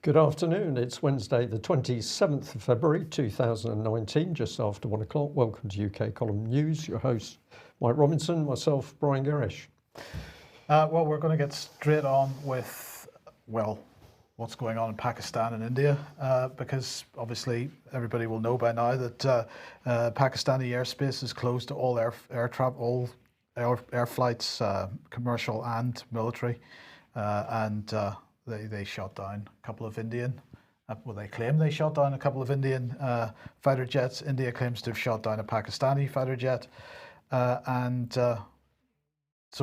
Good afternoon. It's Wednesday, the 27th of February 2019, just after 1 o'clock. Welcome to UK Column News. Your host, Mike Robinson, myself, Brian Gerrish. Well, we're going to get straight on with, what's going on in Pakistan and India, because obviously everybody will know by now that Pakistani airspace is closed to all air travel, all air flights, commercial and military, and they shot down a couple of Indian, they claim they shot down a couple of Indian fighter jets. India claims to have shot down a Pakistani fighter jet, so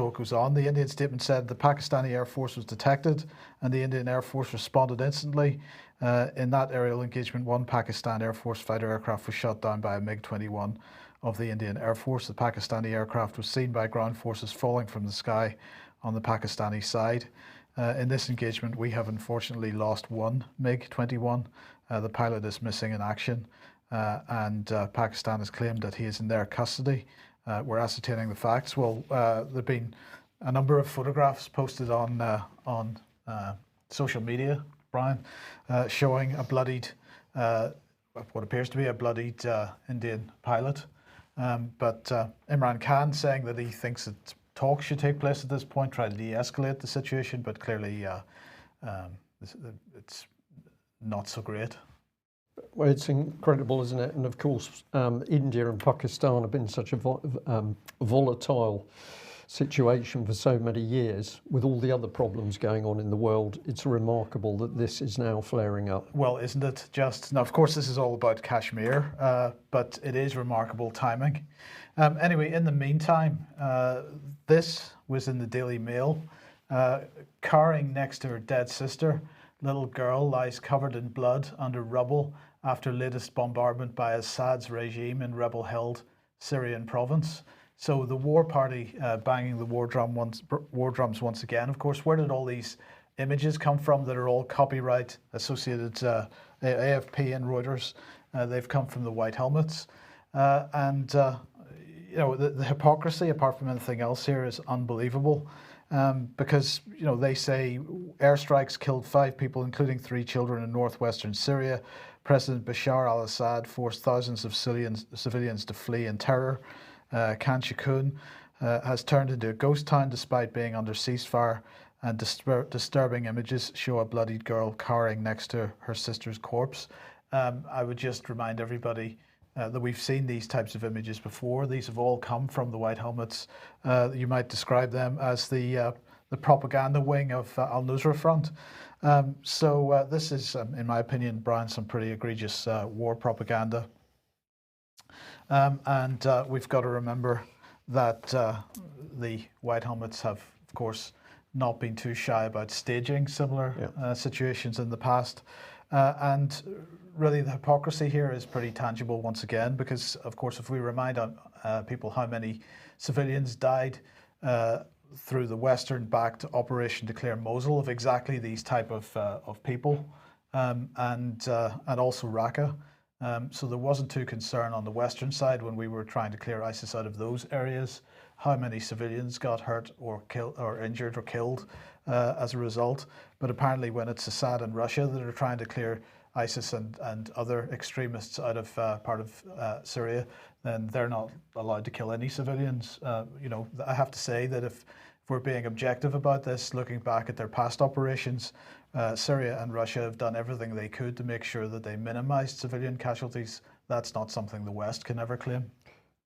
it goes on. The Indian statement said the Pakistani Air Force was detected and the Indian Air Force responded instantly. In that aerial engagement, one Pakistan Air Force fighter aircraft was shot down by a MiG-21 of the Indian Air Force. The Pakistani aircraft was seen by ground forces falling from the sky on the Pakistani side. In this engagement, we have unfortunately lost one MiG-21. The pilot is missing in action, and Pakistan has claimed that he is in their custody. We're ascertaining the facts. Well, there've been a number of photographs posted on social media, Brian, showing a bloodied, what appears to be a bloodied Indian pilot. But Imran Khan saying that he thinks that talks should take place at this point, try to de-escalate the situation, but clearly it's not so great. Well, it's incredible, isn't it? And of course, India and Pakistan have been such a volatile situation for so many years. With all the other problems going on in the world, it's remarkable that this is now flaring up. Well, isn't it just? Now, of course, this is all about Kashmir, but it is remarkable timing. Anyway, in the meantime, this was in the Daily Mail. Cowering next to her dead sister, little girl lies covered in blood under rubble after latest bombardment by Assad's regime in rebel-held Syrian province. So the war party banging the war drums once again. Of course, where did all these images come from that are all copyright associated AFP and Reuters? They've come from the White Helmets. You know, the hypocrisy, apart from anything else here, is unbelievable. Because, you know, they say airstrikes killed 5 people, including 3 children in northwestern Syria. President Bashar al-Assad forced thousands of civilians to flee in terror. Khan Shaykhun has turned into a ghost town despite being under ceasefire, and disturbing images show a bloodied girl cowering next to her sister's corpse. I would just remind everybody that we've seen these types of images before. These have all come from the White Helmets. You might describe them as the propaganda wing of al-Nusra Front. So this is, in my opinion, Brian, some pretty egregious war propaganda. And we've got to remember that the White Helmets have, of course, not been too shy about staging similar situations in the past. And really the hypocrisy here is pretty tangible once again, because, of course, if we remind people how many civilians died through the Western-backed Operation Declare Mosul of exactly these type of people, and also Raqqa. So there wasn't too concern on the Western side when we were trying to clear ISIS out of those areas, how many civilians got hurt or killed or injured or killed as a result. But apparently when it's Assad and Russia that are trying to clear ISIS and other extremists out of part of Syria, then they're not allowed to kill any civilians. You know, I have to say that if we're being objective about this, looking back at their past operations, Syria and Russia have done everything they could to make sure that they minimized civilian casualties. That's not something the West can ever claim.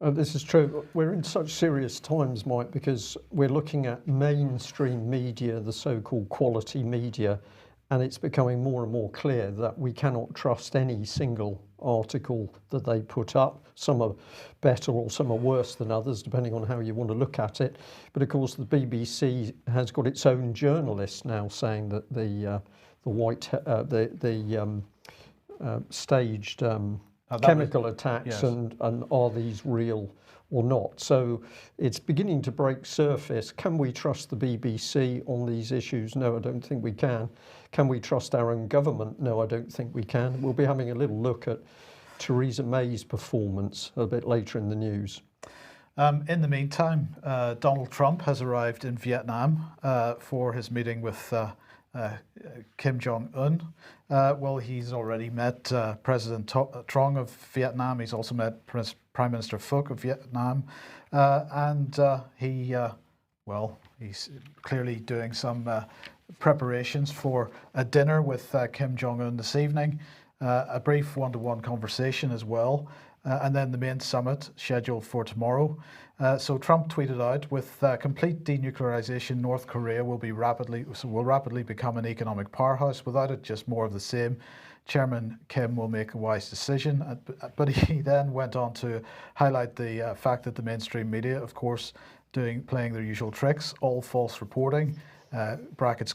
This is true. We're in such serious times, Mike, because we're looking at mainstream media, the so-called quality media, and it's becoming more and more clear that we cannot trust any single article that they put up. Some are better or some are worse than others, depending on how you want to look at it. But of course, the BBC has got its own journalists now saying that the staged chemical attacks, yes, and are these real or not? So it's beginning to break surface. Can we trust the BBC on these issues? No, I don't think we can. Can we trust our own government? No, I don't think we can. We'll be having a little look at Treason May's performance a bit later in the news. In the meantime, Donald Trump has arrived in Vietnam for his meeting with Kim Jong-un. Well, he's already met President Trong of Vietnam. He's also met Prime Minister Phuc of Vietnam. He's clearly doing some preparations for a dinner with Kim Jong-un this evening, a brief one-to-one conversation as well, and then the main summit scheduled for tomorrow. So Trump tweeted out, with complete denuclearization, North Korea will rapidly become an economic powerhouse. Without it, just more of the same. Chairman Kim will make a wise decision. But he then went on to highlight the fact that the mainstream media, of course, playing their usual tricks, all false reporting, brackets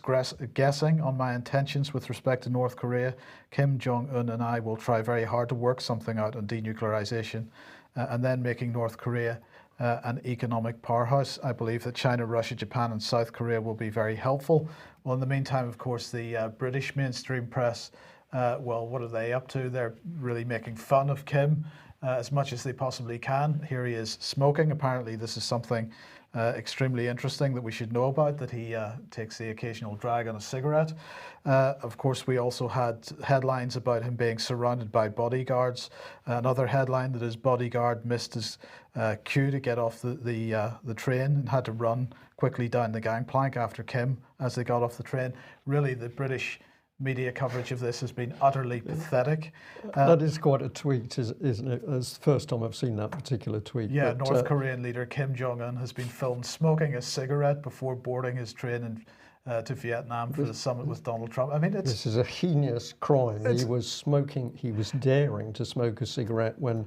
guessing on my intentions with respect to North Korea. Kim Jong-un and I will try very hard to work something out on denuclearization and then making North Korea an economic powerhouse. I believe that China, Russia, Japan and South Korea will be very helpful. Well, in the meantime, of course, the British mainstream press, well, what are they up to? They're really making fun of Kim as much as they possibly can. Here he is smoking. Apparently this is something extremely interesting that we should know about, that he takes the occasional drag on a cigarette. Of course, we also had headlines about him being surrounded by bodyguards. Another headline that his bodyguard missed his cue to get off the train and had to run quickly down the gangplank after Kim as they got off the train. Really, the British media coverage of this has been utterly pathetic. That is quite a tweet, isn't it? It's the first time I've seen that particular tweet. Yeah, but, North Korean leader Kim Jong-un has been filmed smoking a cigarette before boarding his train to Vietnam for the summit with Donald Trump. I mean, this is a heinous crime. He was daring to smoke a cigarette when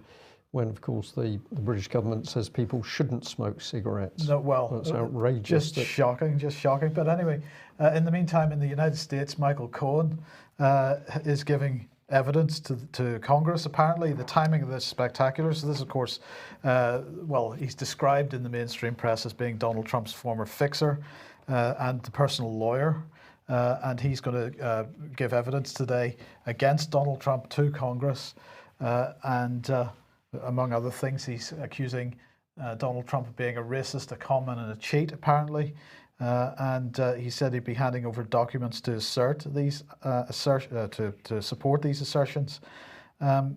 of course the British government says people shouldn't smoke cigarettes. No, well, that's outrageous. Just shocking. But anyway, in the meantime, in the United States, Michael Cohen is giving evidence to Congress. Apparently, the timing of this is spectacular. So this, of course, well, he's described in the mainstream press as being Donald Trump's former fixer and the personal lawyer. And he's going to give evidence today against Donald Trump to Congress. Among other things, he's accusing Donald Trump of being a racist, a conman and a cheat, apparently. He said he'd be handing over documents to assert these to support these assertions. The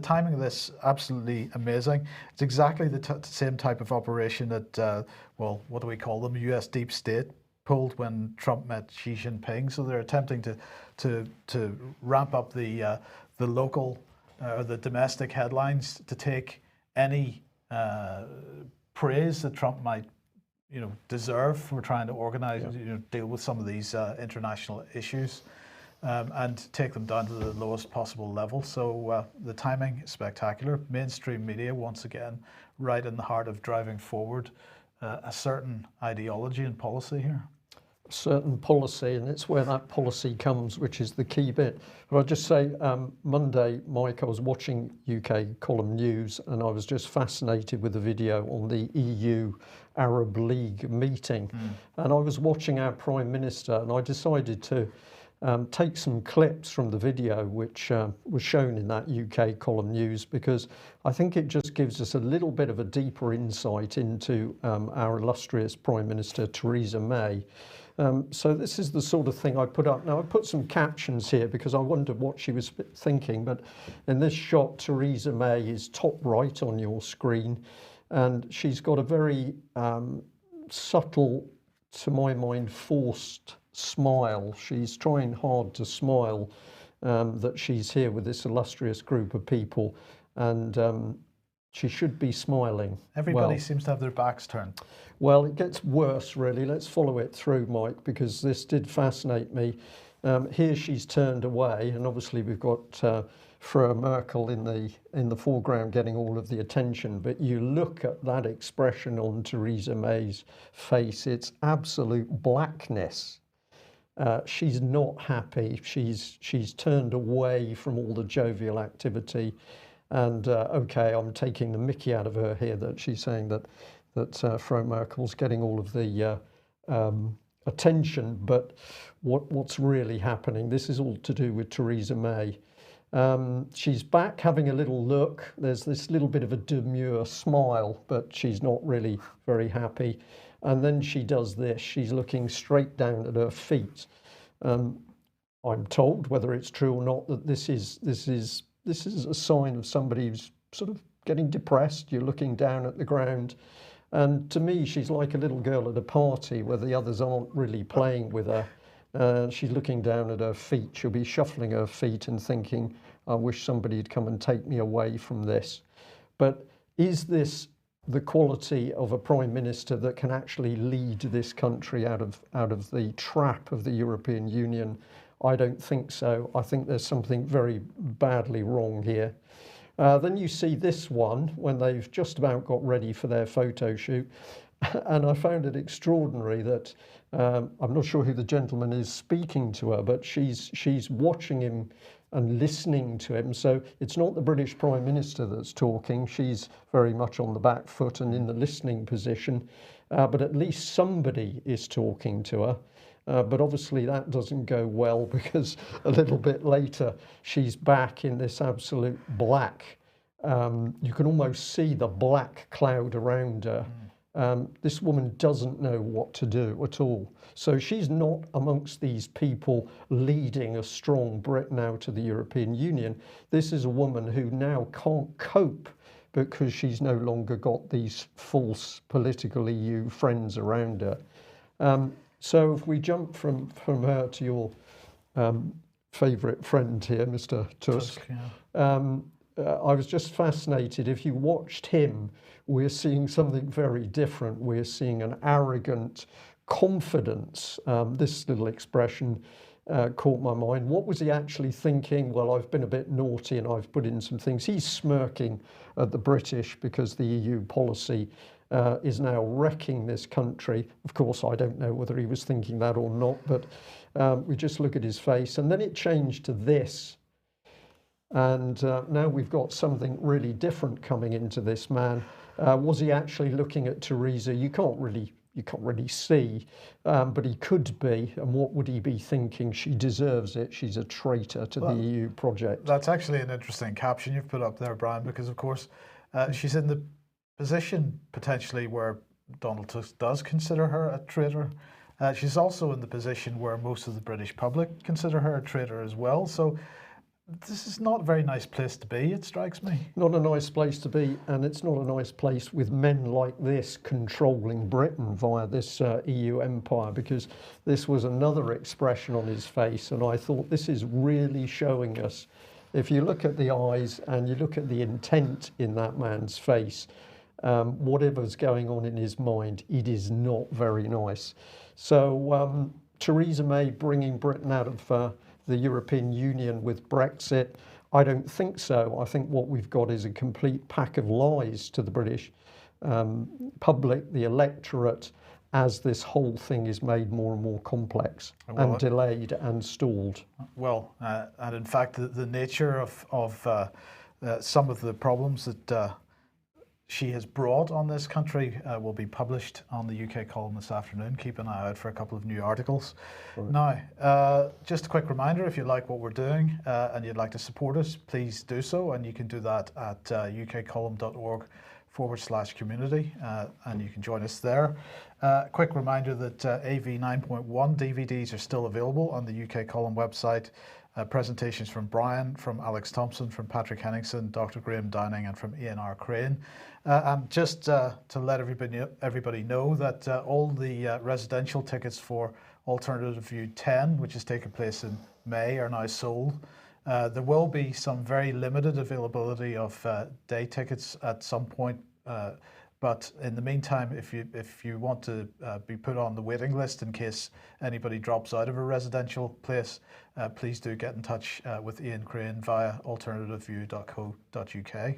timing of this absolutely amazing. It's exactly the same type of operation that well, what do we call them? U.S. deep state pulled when Trump met Xi Jinping. So they're attempting to ramp up the local or the domestic headlines to take any praise that Trump might, deserve for trying to organize, deal with some of these international issues, and take them down to the lowest possible level. So the timing is spectacular. Mainstream media, once again, right in the heart of driving forward a certain ideology and policy here. Certain policy, and it's where that policy comes, which is the key bit. But I'll just say, Monday, Mike, I was watching UK column news, and I was just fascinated with the video on the EU Arab League meeting. And I was watching our Prime Minister, and I decided to take some clips from the video which was shown in that UK column news, because I think it just gives us a little bit of a deeper insight into our illustrious Prime Minister Theresa May. So this is the sort of thing I put up. Now I put some captions here because I wondered what she was thinking, but in this shot, Theresa May is top right on your screen, and she's got a very subtle, to my mind, forced smile. She's trying hard to smile that she's here with this illustrious group of people, and she should be smiling. Everybody seems to have their backs turned. Well, it gets worse, really. Let's follow it through, Mike, because this did fascinate me. Here she's turned away, and obviously we've got Frau Merkel in the foreground getting all of the attention. But you look at that expression on Theresa May's face; it's absolute blackness. She's not happy. She's turned away from all the jovial activity. And okay, I'm taking the mickey out of her here that she's saying that Frau Merkel's getting all of the attention, but what's really happening? This is all to do with Theresa May. She's back having a little look. There's this little bit of a demure smile, but she's not really very happy. And then she does this. She's looking straight down at her feet. I'm told, whether it's true or not, that this is a sign of somebody who's sort of getting depressed. You're looking down at the ground. And to me, she's like a little girl at a party where the others aren't really playing with her. She's looking down at her feet. She'll be shuffling her feet and thinking, I wish somebody had come and take me away from this. But is this the quality of a prime minister that can actually lead this country out of the trap of the European Union? I don't think so. I think there's something very badly wrong here. Then you see this one when they've just about got ready for their photo shoot. And I found it extraordinary that I'm not sure who the gentleman is speaking to her, but she's watching him and listening to him. So it's not the British Prime Minister that's talking. She's very much on the back foot and in the listening position. But at least somebody is talking to her. But obviously that doesn't go well, because a little bit later she's back in this absolute black. You can almost see the black cloud around her. This woman doesn't know what to do at all. So she's not amongst these people leading a strong Britain out of the European Union. This is a woman who now can't cope because she's no longer got these false political EU friends around her. So if we jump from her to your favourite friend here, Mr. Tusk, I was just fascinated. If you watched him, we're seeing something very different. We're seeing an arrogant confidence. This little expression caught my mind. What was he actually thinking? Well, I've been a bit naughty and I've put in some things. He's smirking at the British because the EU policy is now wrecking this country. Of course, I don't know whether he was thinking that or not, but we just look at his face. And then it changed to this. And now we've got something really different coming into this man. Was he actually looking at Theresa? You can't really see, but he could be. And what would he be thinking? She deserves it. She's a traitor to the EU project. That's actually an interesting caption you've put up there, Brian, because of course she's in the position potentially where Donald Tusk does consider her a traitor. She's also in the position where most of the British public consider her a traitor as well. So this is not a very nice place to be, it strikes me. Not a nice place to be, and it's not a nice place with men like this controlling Britain via this EU empire, because this was another expression on his face, and I thought this is really showing us, if you look at the eyes and you look at the intent in that man's face, whatever's going on in his mind, it is not very nice. So Theresa May bringing Britain out of the European Union with Brexit, I don't think so. I think what we've got is a complete pack of lies to the British public, the electorate, as this whole thing is made more and more complex and delayed and stalled. Well, and in fact, the nature of some of the problems that she has brought on this country will be published on the UK column this afternoon. Keep an eye out for a couple of new articles. Right. Now, just a quick reminder, if you like what we're doing and you'd like to support us, please do so. And you can do that at ukcolumn.org/community, and you can join us there. Quick reminder that AV 9.1 DVDs are still available on the UK column website. Presentations from Brian, from Alex Thompson, from Patrick Henningsen, Dr. Graham Downing, and from Ian R. Crane. And just to let everybody know that all the residential tickets for Alternative View 10, which is taking place in May, are now sold. There will be some very limited availability of day tickets at some point, but in the meantime, if you want to be put on the waiting list in case anybody drops out of a residential place, please do get in touch with Ian Crane via alternativeview.co.uk.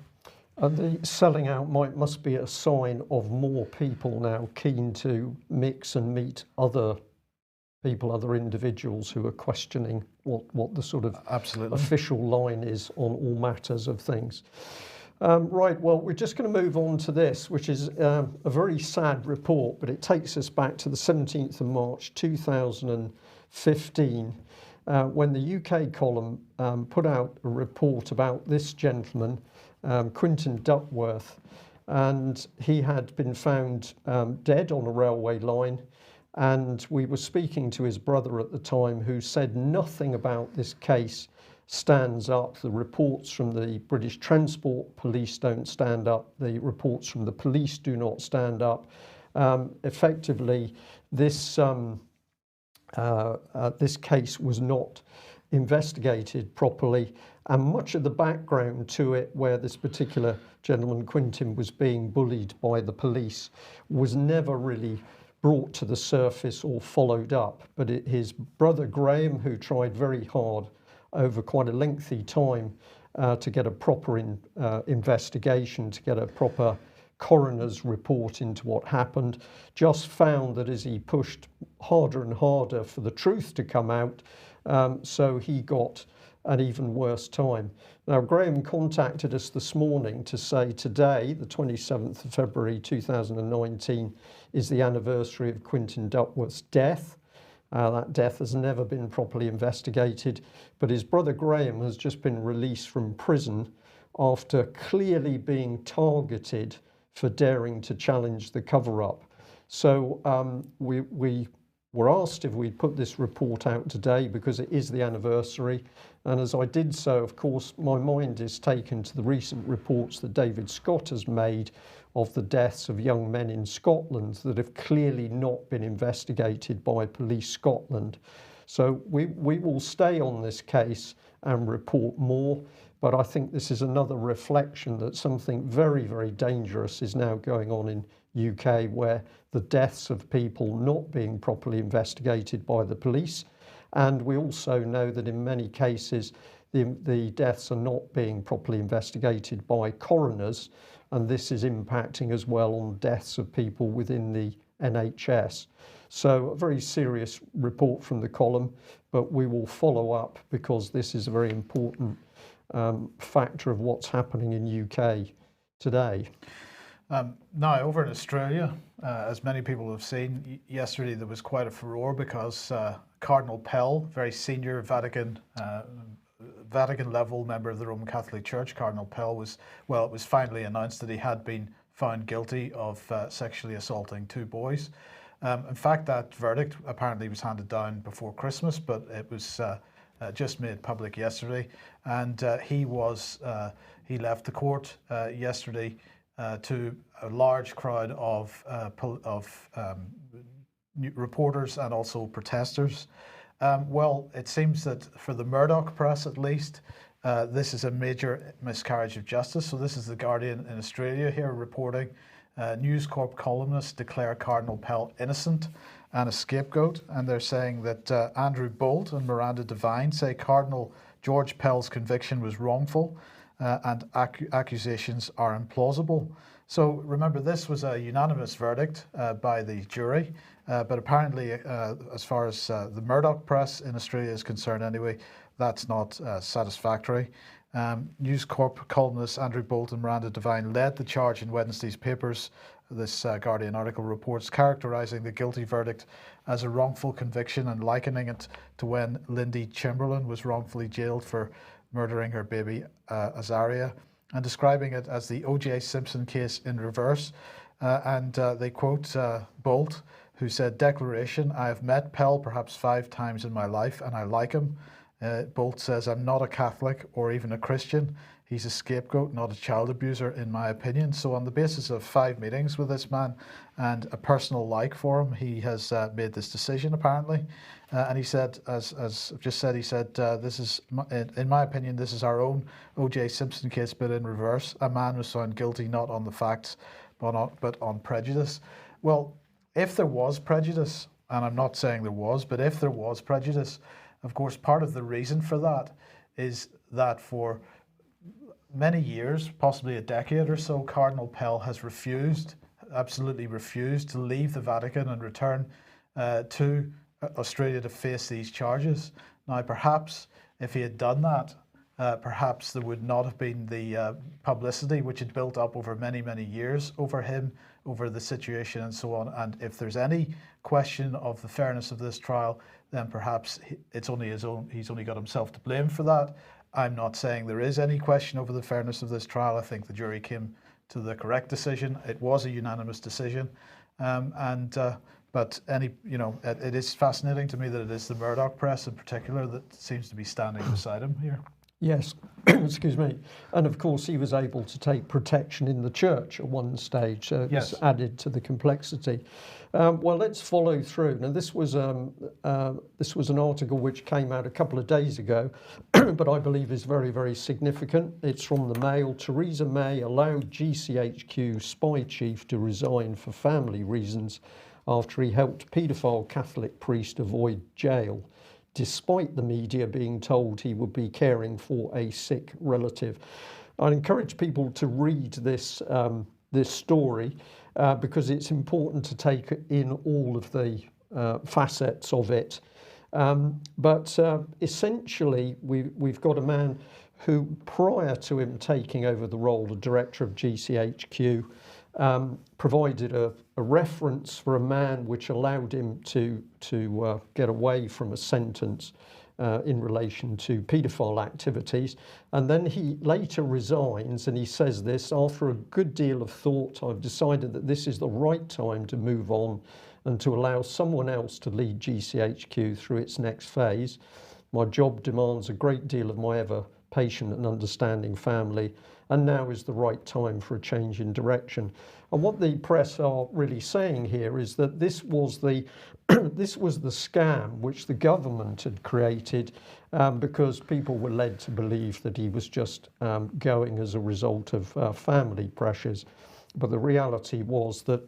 And the selling out must be a sign of more people now keen to mix and meet other people, other individuals who are questioning what the sort of official line is on all matters of things. Right, well, we're just going to move on to this, which is a very sad report, but it takes us back to the 17th of March 2015, when the UK column put out a report about this gentleman, Quentin Duckworth, and he had been found dead on a railway line. And we were speaking to his brother at the time, who said nothing about this case stands up. The reports from the British Transport Police don't stand up. The reports from the police do not stand up. Effectively, this case was not investigated properly, and much of the background to it, where this particular gentleman, Quentin, was being bullied by the police, was never really brought to the surface or followed up. But his brother Graham, who tried very hard over quite a lengthy time to get a proper investigation, to get a proper coroner's report into what happened, just found that as he pushed harder and harder for the truth to come out, so he got an even worse time. Now, Graham contacted us this morning to say today, the 27th of February 2019, is the anniversary of Quentin Duckworth's death. That death has never been properly investigated, but his brother Graham has just been released from prison after clearly being targeted for daring to challenge the cover-up. So we were asked if we'd put this report out today because it is the anniversary. And as I did so, of course, my mind is taken to the recent reports that David Scott has made of the deaths of young men in Scotland that have clearly not been investigated by Police Scotland. So we will stay on this case and report more. But I think this is another reflection that something very, very dangerous is now going on in UK, where the deaths of people not being properly investigated by the police. And we also know that in many cases, the deaths are not being properly investigated by coroners. And this is impacting as well on deaths of people within the NHS. So a very serious report from the column, but we will follow up because this is a very important factor of what's happening in UK today. Now, over in Australia, as many people have seen, yesterday there was quite a furore because Cardinal Pell, very senior Vatican level member of the Roman Catholic Church, Cardinal Pell it was finally announced that he had been found guilty of sexually assaulting 2 boys. In fact, that verdict apparently was handed down before Christmas, but it was just made public yesterday, and he left the court yesterday to a large crowd of reporters and also protesters. Well, it seems that for the Murdoch press, at least, this is a major miscarriage of justice. So this is the Guardian in Australia here reporting. News Corp columnists declare Cardinal Pell innocent and a scapegoat, and they're saying that Andrew Bolt and Miranda Devine say Cardinal George Pell's conviction was wrongful and accusations are implausible. So remember, this was a unanimous verdict by the jury, but apparently as far as the Murdoch press in Australia is concerned anyway, that's not satisfactory. News Corp columnists Andrew Bolt and Miranda Devine led the charge in Wednesday's papers. This Guardian article reports characterising the guilty verdict as a wrongful conviction and likening it to when Lindy Chamberlain was wrongfully jailed for murdering her baby Azaria, and describing it as the O.J. Simpson case in reverse. And they quote Bolt, who said, "Declaration, I have met Pell perhaps 5 times in my life and I like him." Bolt says, "I'm not a Catholic or even a Christian. He's a scapegoat, not a child abuser, in my opinion." So on the basis of 5 meetings with this man and a personal like for him, he has made this decision, apparently. And he said, as I've just said, he said, "This is, in my opinion, this is our own O.J. Simpson case, but in reverse. A man was found guilty not on the facts, but on prejudice." Well, if there was prejudice, and I'm not saying there was, but if there was prejudice, of course, part of the reason for that is that for many years, possibly a decade or so, Cardinal Pell has absolutely refused to leave the Vatican and return to Australia to face these charges. Now, perhaps if he had done that, perhaps there would not have been the publicity which had built up over many, many years over him, over the situation and so on. And if there's any question of the fairness of this trial, then perhaps it's only he's only got himself to blame for that. I'm not saying there is any question over the fairness of this trial. I think the jury came to the correct decision. It was a unanimous decision, but it is fascinating to me that it is the Murdoch press in particular that seems to be standing beside him here. Yes, excuse me. And of course, he was able to take protection in the church at one stage, so yes. It's added to the complexity. Well, let's follow through. Now, this was an article which came out a couple of days ago, but I believe is very, very significant. It's from the Mail. Theresa May allowed GCHQ spy chief to resign for family reasons after he helped paedophile Catholic priest avoid jail, despite the media being told he would be caring for a sick relative. I'd encourage people to read this story because it's important to take in all of the facets of it. But essentially, we've got a man who, prior to him taking over the role of director of GCHQ, provided a reference for a man which allowed him to get away from a sentence in relation to paedophile activities. And then he later resigns, and he says this: after a good deal of thought, I've decided that this is the right time to move on and to allow someone else to lead GCHQ through its next phase. My job demands a great deal of my ever patient and understanding family, and now is the right time for a change in direction. And what the press are really saying here is that this was the this was the scam which the government had created because people were led to believe that he was just going as a result of family pressures. But the reality was that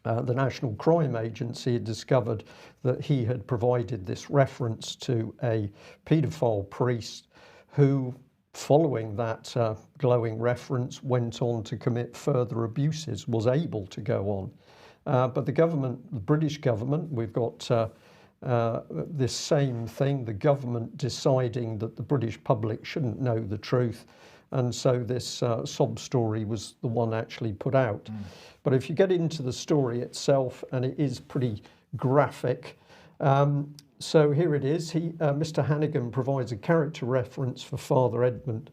the National Crime Agency had discovered that he had provided this reference to a paedophile priest who, following that glowing reference, went on to commit further abuses, was able to go on. But the government, the British government, we've got this same thing, the government deciding that the British public shouldn't know the truth. And so this sob story was the one actually put out. But if you get into the story itself, and it is pretty graphic, so here it is. Mr. Hannigan provides a character reference for Father Edmund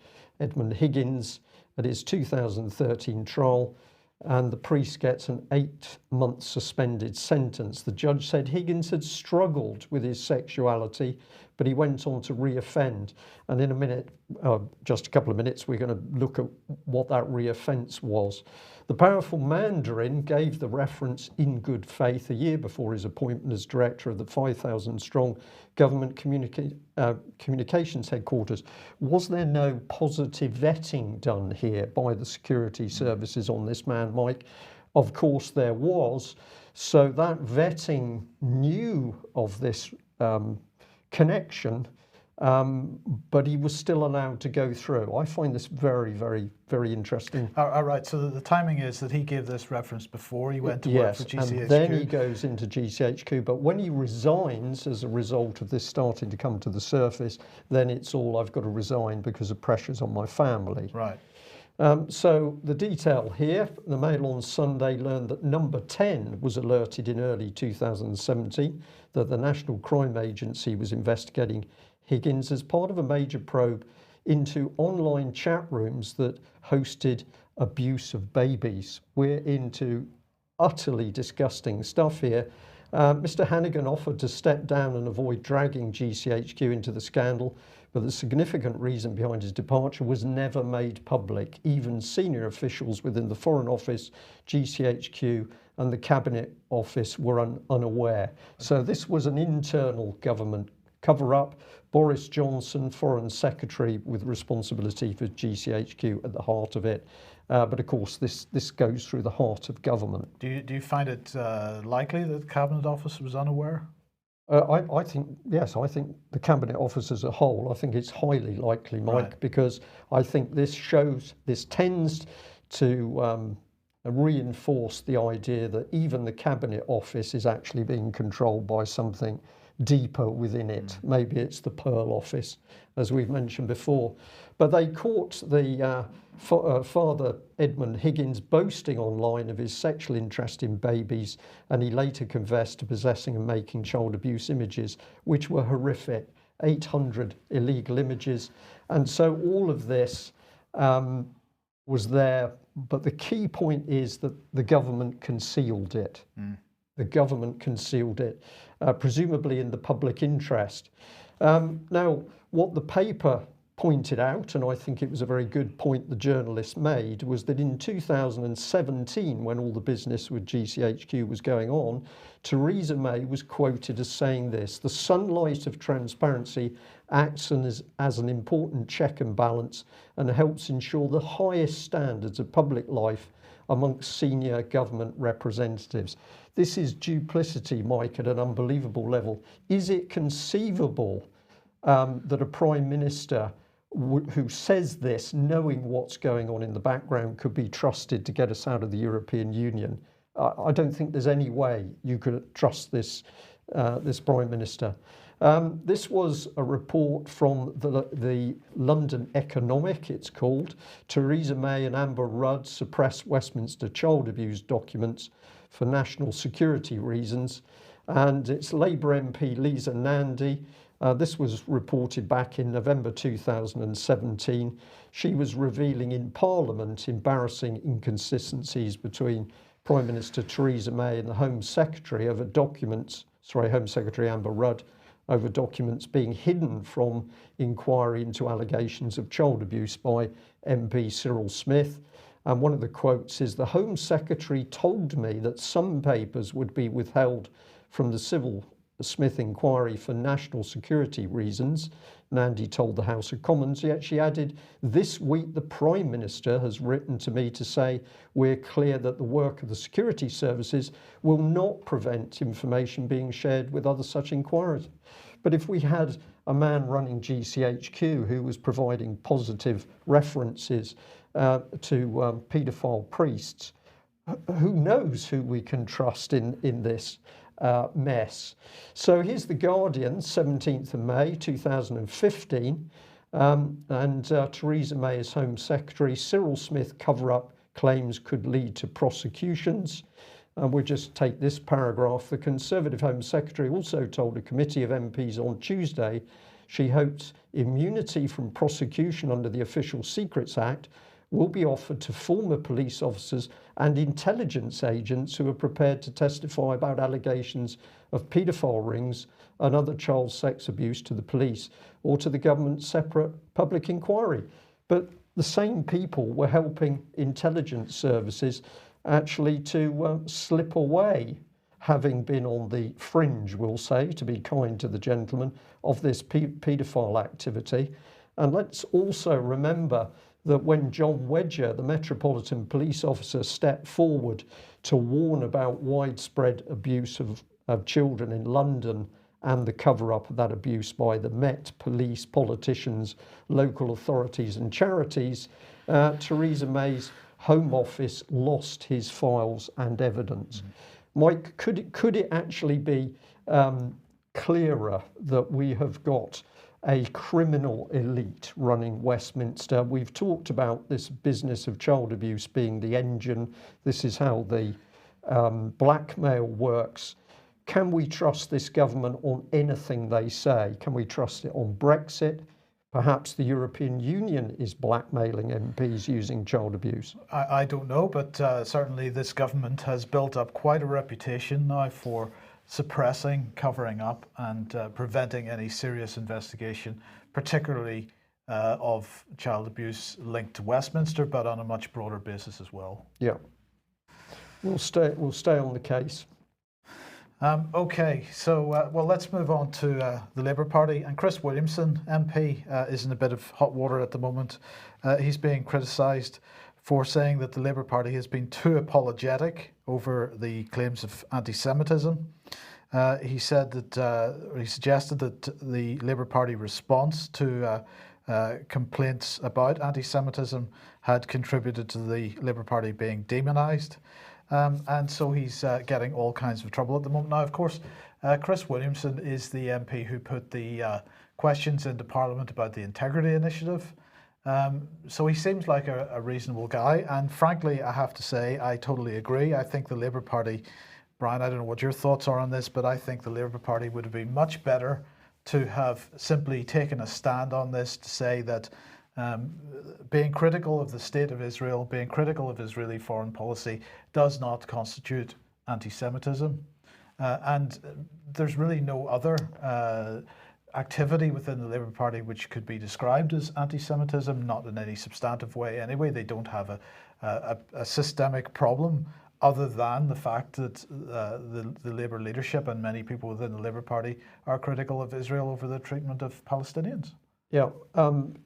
Higgins at his 2013 trial, and the priest gets an 8-month suspended sentence. The judge said Higgins had struggled with his sexuality, but he went on to re-offend. And in a minute, just a couple of minutes, we're going to look at what that re-offence was. The powerful Mandarin gave the reference in good faith a year before his appointment as director of the 5,000-strong government communications headquarters. Was there no positive vetting done here by the security services on this man, Mike? Of course there was. So that vetting knew of this connection, but he was still allowed to go through. I find this very, very, very interesting. All right, so the timing is that he gave this reference before he went to work for GCHQ. And then he goes into GCHQ, but when he resigns as a result of this starting to come to the surface, then it's all, I've got to resign because of pressures on my family. Right. So the detail here, the Mail on Sunday learned that Number 10 was alerted in early 2017 that the National Crime Agency was investigating Higgins as part of a major probe into online chat rooms that hosted abuse of babies. We're into utterly disgusting stuff here. Mr. Hannigan offered to step down and avoid dragging GCHQ into the scandal, but the significant reason behind his departure was never made public. Even senior officials within the Foreign Office, GCHQ, and the Cabinet Office were unaware. So this was an internal government cover-up. Boris Johnson, Foreign Secretary with responsibility for GCHQ at the heart of it. But of course, this goes through the heart of government. Do you find it likely that the Cabinet Office was unaware? I think, yes, I think the Cabinet Office as a whole, I think it's highly likely, Mike, right, because I think this tends to reinforce the idea that even the Cabinet Office is actually being controlled by something deeper within it. Maybe it's the Pearl Office, as we've mentioned before. But they caught the Father Edmund Higgins boasting online of his sexual interest in babies, and he later confessed to possessing and making child abuse images, which were horrific, 800 illegal images. And so all of this was there, but the key point is that the government concealed it. The government concealed it, presumably in the public interest. Now, what the paper pointed out, and I think it was a very good point the journalist made, was that in 2017, when all the business with GCHQ was going on, Theresa May was quoted as saying this: "The sunlight of transparency acts as an important check and balance and helps ensure the highest standards of public life amongst senior government representatives." This is duplicity, Mike, at an unbelievable level. Is it conceivable that a Prime Minister who says this, knowing what's going on in the background, could be trusted to get us out of the European Union? I don't think there's any way you could trust this Prime Minister. This was a report from the London Economic, it's called. Theresa May and Amber Rudd suppress Westminster child abuse documents for national security reasons. And it's Labour MP Lisa Nandy. This was reported back in November 2017. She was revealing in Parliament embarrassing inconsistencies between Prime Minister Theresa May and the Home Secretary over documents, Home Secretary Amber Rudd, over documents being hidden from inquiry into allegations of child abuse by MP Cyril Smith. And one of the quotes is, "The Home Secretary told me that some papers would be withheld from the Civil Smith inquiry for national security reasons," Nandy told the House of Commons. Yet she added, "This week the Prime Minister has written to me to say we're clear that the work of the security services will not prevent information being shared with other such inquiries." But if we had a man running GCHQ who was providing positive references to paedophile priests, who knows who we can trust in this mess? So here's The Guardian, 17th of May 2015, and Theresa May as Home Secretary. Cyril Smith cover-up claims could lead to prosecutions. We'll just take this paragraph. The Conservative Home Secretary also told a committee of MPs on Tuesday she hopes immunity from prosecution under the Official Secrets Act will be offered to former police officers and intelligence agents who are prepared to testify about allegations of paedophile rings and other child sex abuse to the police or to the government's separate public inquiry. But the same people were helping intelligence services actually to slip away, having been on the fringe, we'll say, to be kind to the gentleman, of this paedophile activity. And let's also remember that when John Wedger, the Metropolitan Police Officer, stepped forward to warn about widespread abuse of children in London and the cover-up of that abuse by the Met Police, politicians, local authorities and charities, Theresa May's Home Office lost his files and evidence. Mike, could it actually be clearer that we have got a criminal elite running Westminster? We've talked about this business of child abuse being the engine. This is how the blackmail works. Can we trust this government on anything they say? Can we trust it on Brexit? Perhaps the European Union is blackmailing MPs using child abuse. I don't know, but certainly this government has built up quite a reputation now for suppressing, covering up and preventing any serious investigation, particularly of child abuse linked to Westminster, but on a much broader basis as well. Yeah, we'll stay on the case. Okay, so well, let's move on to the Labour Party. And Chris Williamson, MP, is in a bit of hot water at the moment. He's being criticised for saying that the Labour Party has been too apologetic over the claims of anti-Semitism. He said that he suggested that the Labour Party response to complaints about anti-Semitism had contributed to the Labour Party being demonised. And so he's getting all kinds of trouble at the moment. Now, of course, Chris Williamson is the MP who put the questions into Parliament about the Integrity Initiative. So he seems like a reasonable guy. And frankly, I have to say, I totally agree. I think the Labour Party, Brian, I don't know what your thoughts are on this, but I think the Labour Party would have been much better to have simply taken a stand on this to say that Being critical of the state of Israel, being critical of Israeli foreign policy does not constitute anti-Semitism. And there's really no other activity within the Labour Party which could be described as anti-Semitism, not in any substantive way anyway. They don't have a systemic problem other than the fact that the Labour leadership and many people within the Labour Party are critical of Israel over the treatment of Palestinians. Yeah,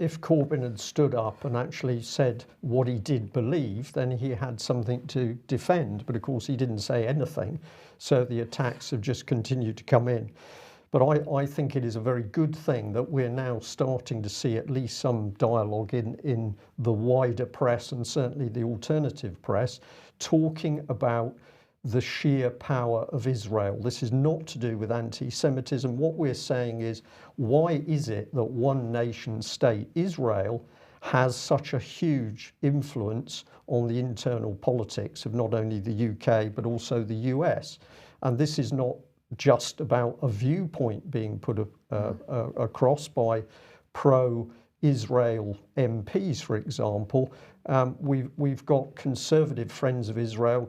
if Corbyn had stood up and actually said what he did believe, then he had something to defend. But of course, he didn't say anything. So the attacks have just continued to come in. But I think it is a very good thing that we're now starting to see at least some dialogue in the wider press and certainly the alternative press talking about the sheer power of Israel. This is not to do with anti-Semitism. What we're saying is, why is it that one nation state, Israel, has such a huge influence on the internal politics of not only the UK, but also the US? And this is not just about a viewpoint being put across by pro-Israel MPs, for example. We've got conservative friends of Israel,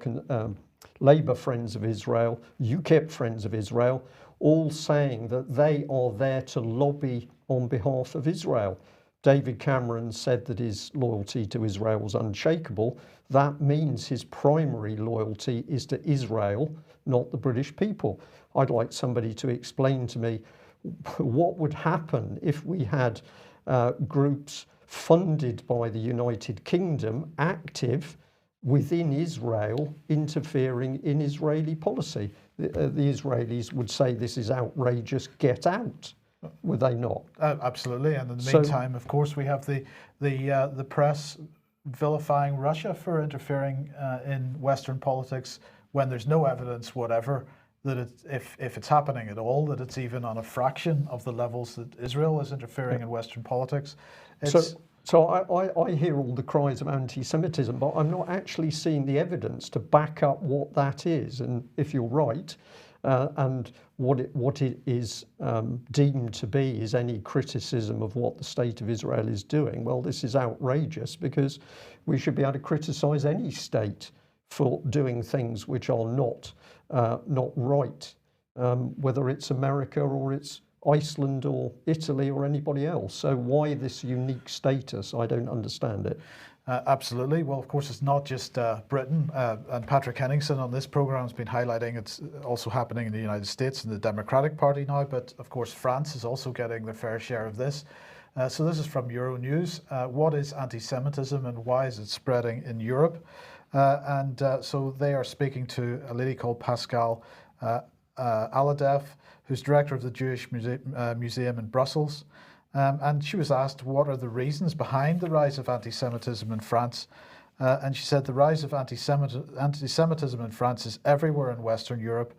Labour friends of Israel, UKIP friends of Israel, all saying that they are there to lobby on behalf of Israel. David Cameron said that his loyalty to Israel was unshakable. That means his primary loyalty is to Israel, not the British people. I'd like somebody to explain to me what would happen if we had groups funded by the United Kingdom, active within Israel, interfering in Israeli policy. The Israelis would say this is outrageous, get out, would they not? Absolutely, and in the meantime, of course, we have the press vilifying Russia for interfering in Western politics when there's no evidence whatever that if it's happening at all, that it's even on a fraction of the levels that Israel is interfering in Western politics. So I hear all the cries of anti-Semitism, but I'm not actually seeing the evidence to back up what that is. And if you're right, and what it is deemed to be is any criticism of what the state of Israel is doing, well, this is outrageous, because we should be able to criticize any state for doing things which are not right, whether it's America or it's Iceland or Italy or anybody else. So why this unique status? I don't understand it. Absolutely. Well, of course, it's not just Britain. And Patrick Henningsen on this program has been highlighting it's also happening in the United States and the Democratic Party now. But of course, France is also getting their fair share of this. So this is from Euronews. What is anti-Semitism and why is it spreading in Europe? So they are speaking to a lady called Pascal Aladef, who's director of the Jewish Museum in Brussels. And she was asked what are the reasons behind the rise of anti-Semitism in France. And she said the rise of anti-Semitism in France is everywhere in Western Europe,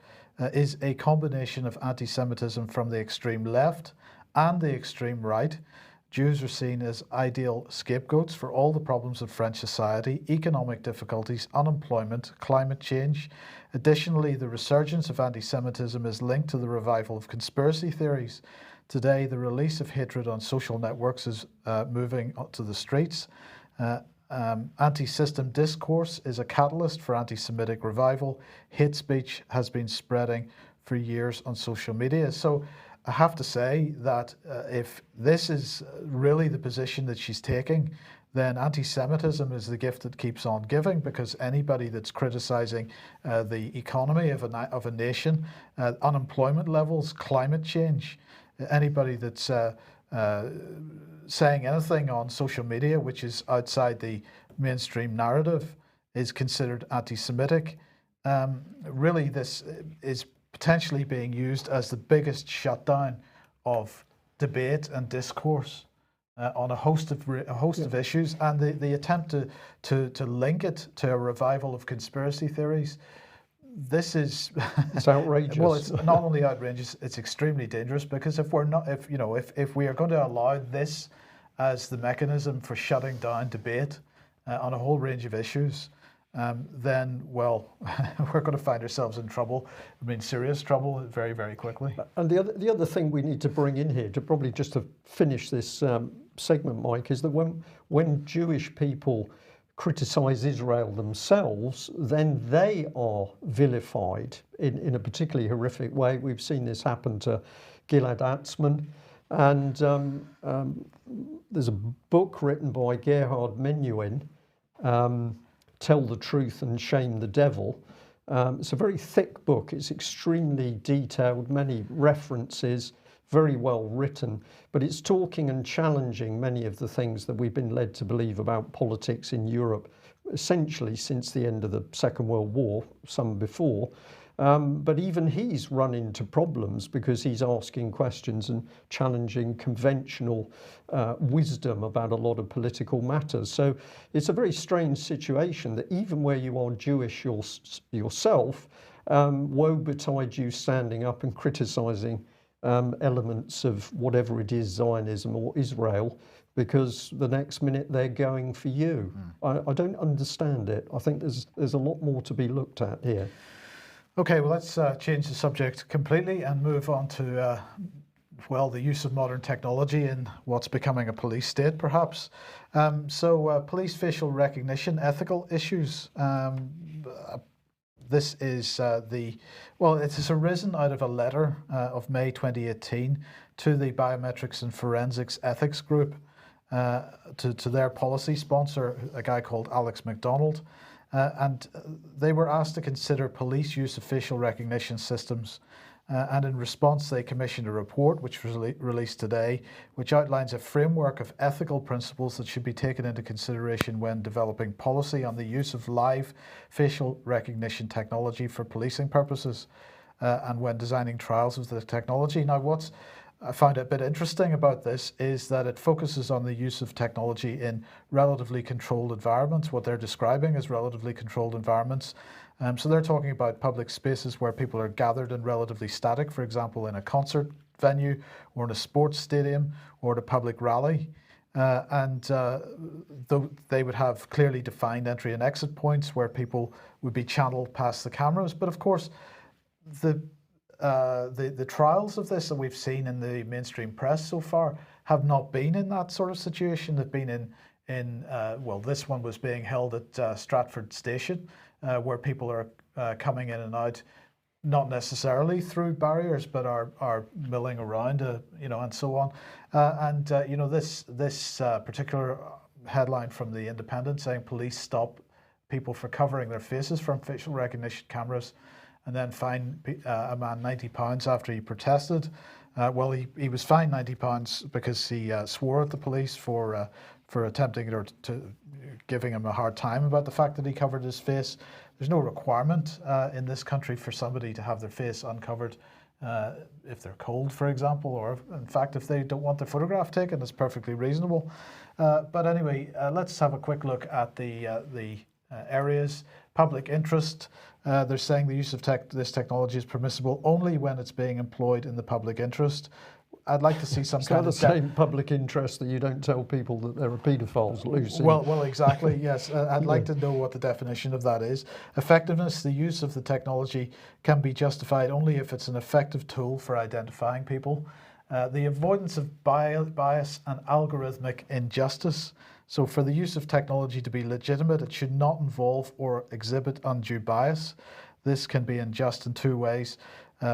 is a combination of anti-Semitism from the extreme left and the extreme right. Jews are seen as ideal scapegoats for all the problems of French society, economic difficulties, unemployment, climate change. Additionally, the resurgence of anti-Semitism is linked to the revival of conspiracy theories. Today, the release of hatred on social networks is moving to the streets. Anti-system discourse is a catalyst for anti-Semitic revival. Hate speech has been spreading for years on social media. So I have to say that if this is really the position that she's taking, then anti-Semitism is the gift that keeps on giving, because anybody that's criticizing the economy of a nation, unemployment levels, climate change, anybody that's saying anything on social media which is outside the mainstream narrative is considered anti-Semitic. Really, this is potentially being used as the biggest shutdown of debate and discourse on a host of issues, and the attempt to link it to a revival of conspiracy theories. This is it's outrageous. Well, it's not only outrageous; it's extremely dangerous, because if we are going to allow this as the mechanism for shutting down debate on a whole range of issues, then, well, we're going to find ourselves in trouble. I mean, serious trouble very, very quickly. And the other thing we need to bring in here, to probably just to finish this segment, Mike, is that when Jewish people criticise Israel themselves, then they are vilified in a particularly horrific way. We've seen this happen to Gilad Atzmon. And there's a book written by Gerhard Menuhin, Tell the Truth and Shame the Devil. It's a very thick book. It's extremely detailed, many references, very well written, but it's talking and challenging many of the things that we've been led to believe about politics in Europe, essentially since the end of the Second World War, some before. But even he's run into problems because he's asking questions and challenging conventional wisdom about a lot of political matters. So it's a very strange situation that even where you are Jewish yourself, woe betide you standing up and criticising elements of whatever it is, Zionism or Israel, because the next minute they're going for you. I don't understand it. I think there's a lot more to be looked at here. Okay, well, let's change the subject completely and move on to, well, the use of modern technology in what's becoming a police state, perhaps. Police facial recognition, ethical issues. This is it has arisen out of a letter of May 2018 to the Biometrics and Forensics Ethics Group, to their policy sponsor, a guy called Alex McDonald. And they were asked to consider police use of facial recognition systems. And in response, they commissioned a report, which was released today, which outlines a framework of ethical principles that should be taken into consideration when developing policy on the use of live facial recognition technology for policing purposes and when designing trials of the technology. Now, what's I found a bit interesting about this is that it focuses on the use of technology in relatively controlled environments, what they're describing as relatively controlled environments. So they're talking about public spaces where people are gathered and relatively static, for example, in a concert venue or in a sports stadium or at a public rally. They would have clearly defined entry and exit points where people would be channeled past the cameras. But of course, the trials of this that we've seen in the mainstream press so far have not been in that sort of situation. They've been this one was being held at Stratford Station, where people are coming in and out, not necessarily through barriers, but are milling around, and so on. This particular headline from The Independent saying police stop people for covering their faces from facial recognition cameras, and then fine a man £90 after he protested. He was fined £90 because he swore at the police for attempting to giving him a hard time about the fact that he covered his face. There's no requirement in this country for somebody to have their face uncovered if they're cold, for example, or in fact if they don't want their photograph taken. It's perfectly reasonable. But anyway, let's have a quick look at the areas. Public interest. They're saying the use of this technology is permissible only when it's being employed in the public interest. I'd like to see some kind of... It's not the same public interest that you don't tell people that there are paedophiles loose. Well, exactly, yes. I'd like to know what the definition of that is. Effectiveness, the use of the technology can be justified only if it's an effective tool for identifying people. The avoidance of bias and algorithmic injustice. So for the use of technology to be legitimate, it should not involve or exhibit undue bias. This can be unjust in two ways.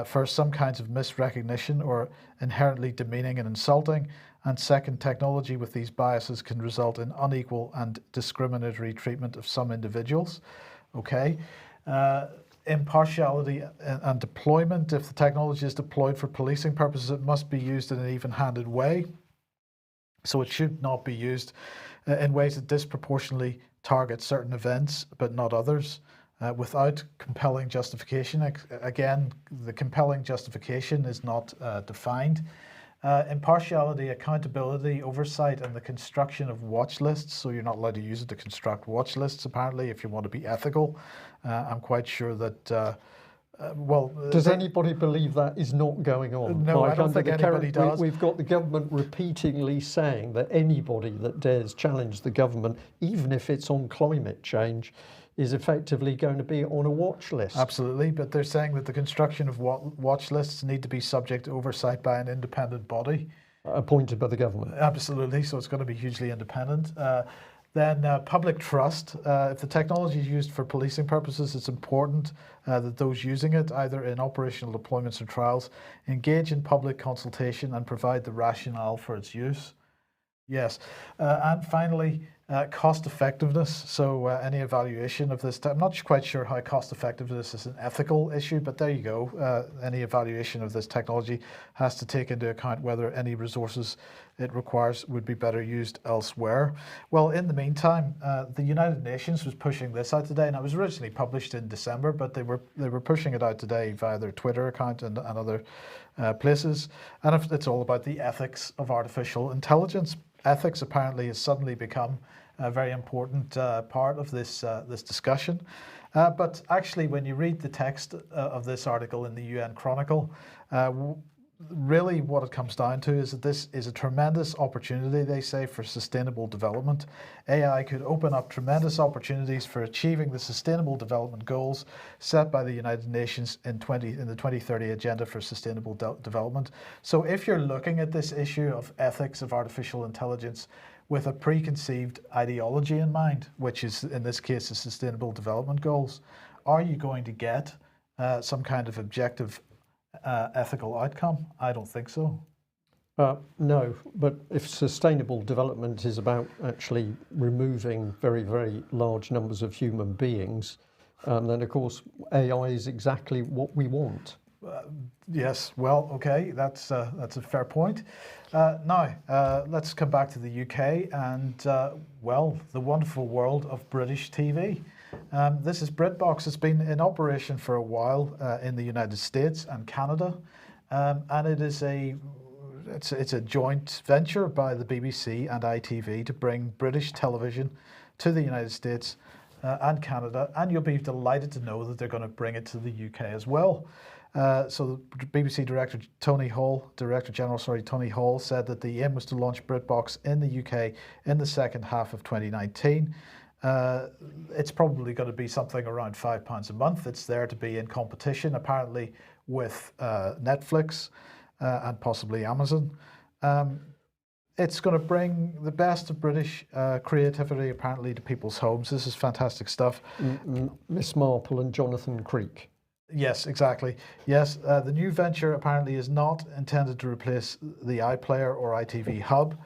First, some kinds of misrecognition or inherently demeaning and insulting. And second, technology with these biases can result in unequal and discriminatory treatment of some individuals. Okay. Impartiality and deployment. If the technology is deployed for policing purposes, it must be used in an even-handed way. So it should not be used in ways that disproportionately target certain events but not others, without compelling justification. Again, the compelling justification is not defined. Impartiality, accountability, oversight, and the construction of watch lists. So you're not allowed to use it to construct watch lists, apparently, if you want to be ethical. I'm quite sure that... does anybody believe that is not going on? No, I don't think anybody does. We've got the government repeatedly saying that anybody that dares challenge the government, even if it's on climate change, is effectively going to be on a watch list. Absolutely, but they're saying that the construction of watch lists need to be subject to oversight by an independent body. appointed by the government. Absolutely. So it's going to be hugely independent. Then public trust. If the technology is used for policing purposes, it's important that those using it, either in operational deployments or trials, engage in public consultation and provide the rationale for its use. Yes. And finally, cost effectiveness. So any evaluation of this, I'm not quite sure how cost effectiveness is an ethical issue, but there you go. Any evaluation of this technology has to take into account whether any resources it requires would be better used elsewhere. Well, in the meantime, the United Nations was pushing this out today, and it was originally published in December, but they were pushing it out today via their Twitter account and other places. And it's all about the ethics of artificial intelligence. Ethics apparently has suddenly become a very important part of this discussion. But actually, when you read the text of this article in the UN Chronicle, really what it comes down to is that this is a tremendous opportunity, they say, for sustainable development. AI could open up tremendous opportunities for achieving the sustainable development goals set by the United Nations in the 2030 Agenda for Sustainable Development. So if you're looking at this issue of ethics of artificial intelligence with a preconceived ideology in mind, which is in this case the Sustainable Development Goals, are you going to get some kind of objective ethical outcome? I don't think so. No, but if sustainable development is about actually removing very, very large numbers of human beings, then of course AI is exactly what we want. Yes, well, okay, that's a fair point. Now, let's come back to the UK and, well, the wonderful world of British TV. This is BritBox. It's been in operation for a while in the United States and Canada, and it is it's a joint venture by the BBC and ITV to bring British television to the United States and Canada, and you'll be delighted to know that they're going to bring it to the UK as well. So the BBC Director General Tony Hall said that the aim was to launch BritBox in the UK in the second half of 2019. It's probably going to be something around £5 a month. It's there to be in competition, apparently, with Netflix and possibly Amazon. It's going to bring the best of British creativity, apparently, to people's homes. This is fantastic stuff. Miss Marple and Jonathan Creek. Yes, exactly. Yes, the new venture apparently is not intended to replace the iPlayer or ITV Hub.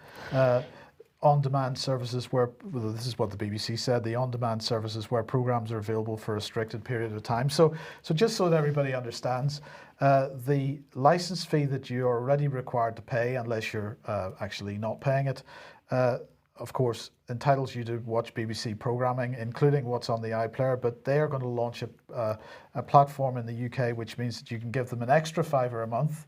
On-demand services where, well, this is what the BBC said, the on-demand services where programs are available for a restricted period of time. So just so that everybody understands, the license fee that you're already required to pay, unless you're actually not paying it, of course, entitles you to watch BBC programming, including what's on the iPlayer, but they are going to launch a platform in the UK, which means that you can give them an extra £5 a month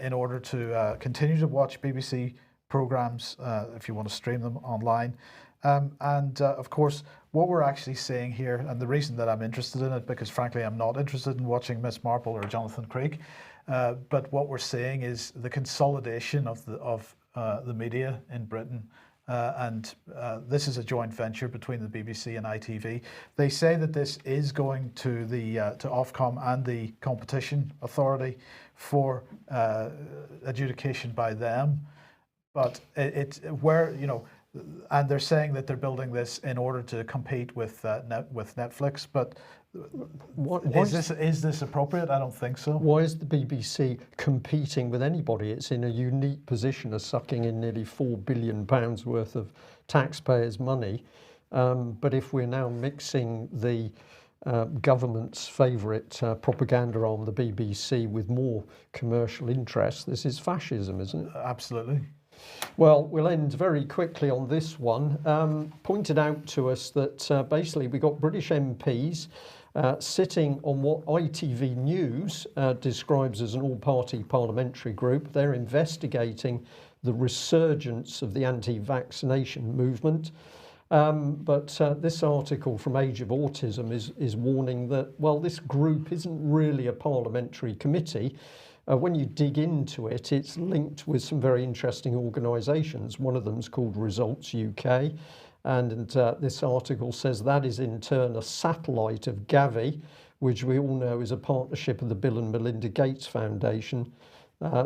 in order to continue to watch BBC programs if you want to stream them online. Of course, what we're actually seeing here, and the reason that I'm interested in it, because frankly I'm not interested in watching Miss Marple or Jonathan Creek, but what we're seeing is the consolidation of the media in Britain. This is a joint venture between the BBC and ITV. They say that this is going to the to Ofcom and the Competition Authority for adjudication by them. But and they're saying that they're building this in order to compete with Netflix. But is this appropriate? I don't think so. Why is the BBC competing with anybody? It's in a unique position of sucking in nearly £4 billion worth of taxpayers' money. But if we're now mixing the government's favourite propaganda arm, the BBC, with more commercial interests, this is fascism, isn't it? Absolutely. Well, we'll end very quickly on this one. Pointed out to us that basically we got British MPs sitting on what ITV News describes as an all-party parliamentary group. They're investigating the resurgence of the anti-vaccination movement. But this article from Age of Autism is warning that, well, this group isn't really a parliamentary committee. When you dig into it, it's linked with some very interesting organisations. One of them is called Results UK, and this article says that is in turn a satellite of Gavi, which we all know is a partnership of the Bill and Melinda Gates Foundation.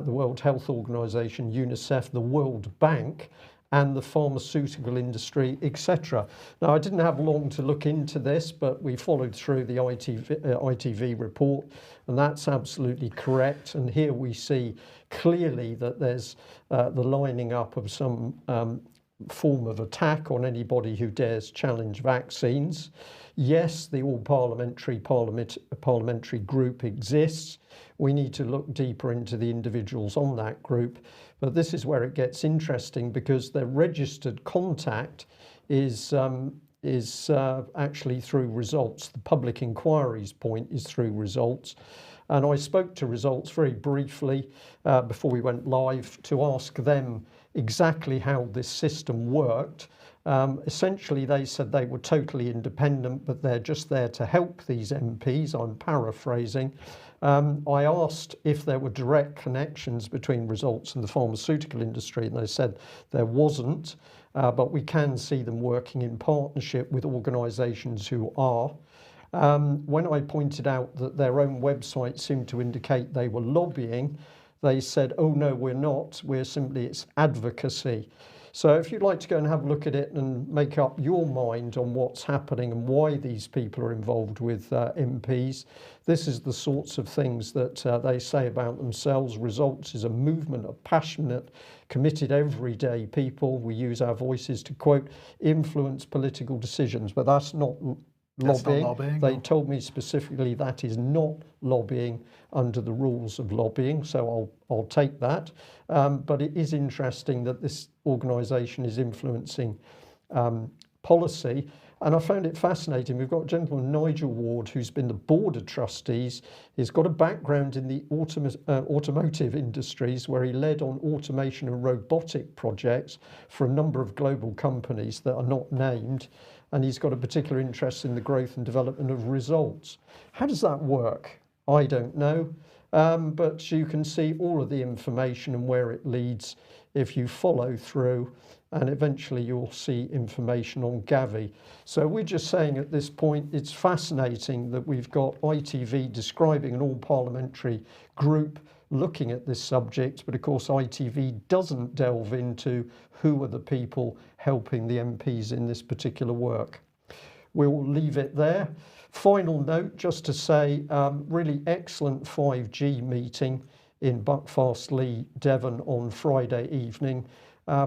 the World Health Organization, UNICEF, the World Bank, and the pharmaceutical industry, etc. Now, I didn't have long to look into this, but we followed through the ITV report, and that's absolutely correct. And here we see clearly that there's the lining up of some form of attack on anybody who dares challenge vaccines. Yes, the all-parliamentary parliamentary group exists. We need to look deeper into the individuals on that group. But this is where it gets interesting, because their registered contact is actually through results. The public inquiries point is through results. And I spoke to results very briefly before we went live to ask them exactly how this system worked. Essentially, they said they were totally independent, but they're just there to help these MPs. I'm paraphrasing. I asked if there were direct connections between results and the pharmaceutical industry, and they said there wasn't, but we can see them working in partnership with organisations who are. When I pointed out that their own website seemed to indicate they were lobbying, they said, oh no, we're not, it's advocacy. So if you'd like to go and have a look at it and make up your mind on what's happening and why these people are involved with MPs, this is the sorts of things that they say about themselves. Results is a movement of passionate, committed, everyday people. We use our voices to, quote, influence political decisions, but that's not lobbying. They told me specifically that is not lobbying under the rules of lobbying, so I'll take that. But it is interesting that this organisation is influencing policy, and I found it fascinating. We've got a gentleman, Nigel Ward, who's been the board of trustees. He's got a background in the automotive industries, where he led on automation and robotic projects for a number of global companies that are not named. And he's got a particular interest in the growth and development of results. How does that work? I don't know, but you can see all of the information and where it leads if you follow through, and eventually you'll see information on Gavi. So we're just saying at this point, it's fascinating that we've got ITV describing an all-parliamentary group looking at this subject, but of course ITV doesn't delve into who are the people helping the MPs in this particular work. We'll leave it there. Final note, just to say, really excellent 5G meeting in Buckfastleigh, Devon on Friday evening.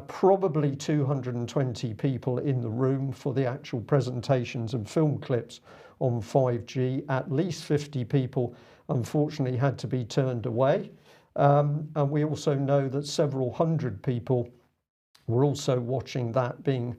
Probably 220 people in the room for the actual presentations and film clips on 5G. At least 50 people unfortunately had to be turned away. And we also know that several hundred people were also watching that being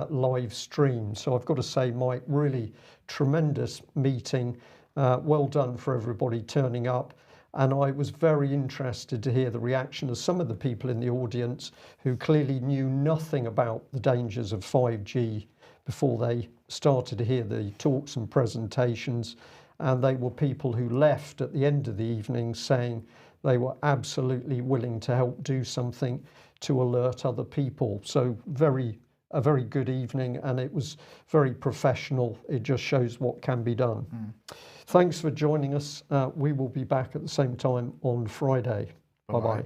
live streamed. So I've got to say, Mike, really tremendous meeting. Well done for everybody turning up. And I was very interested to hear the reaction of some of the people in the audience who clearly knew nothing about the dangers of 5G before they started to hear the talks and presentations. And they were people who left at the end of the evening saying they were absolutely willing to help do something to alert other people. So a very good evening, and it was very professional. It just shows what can be done. Thanks for joining us. We will be back at the same time on Friday. Bye-bye.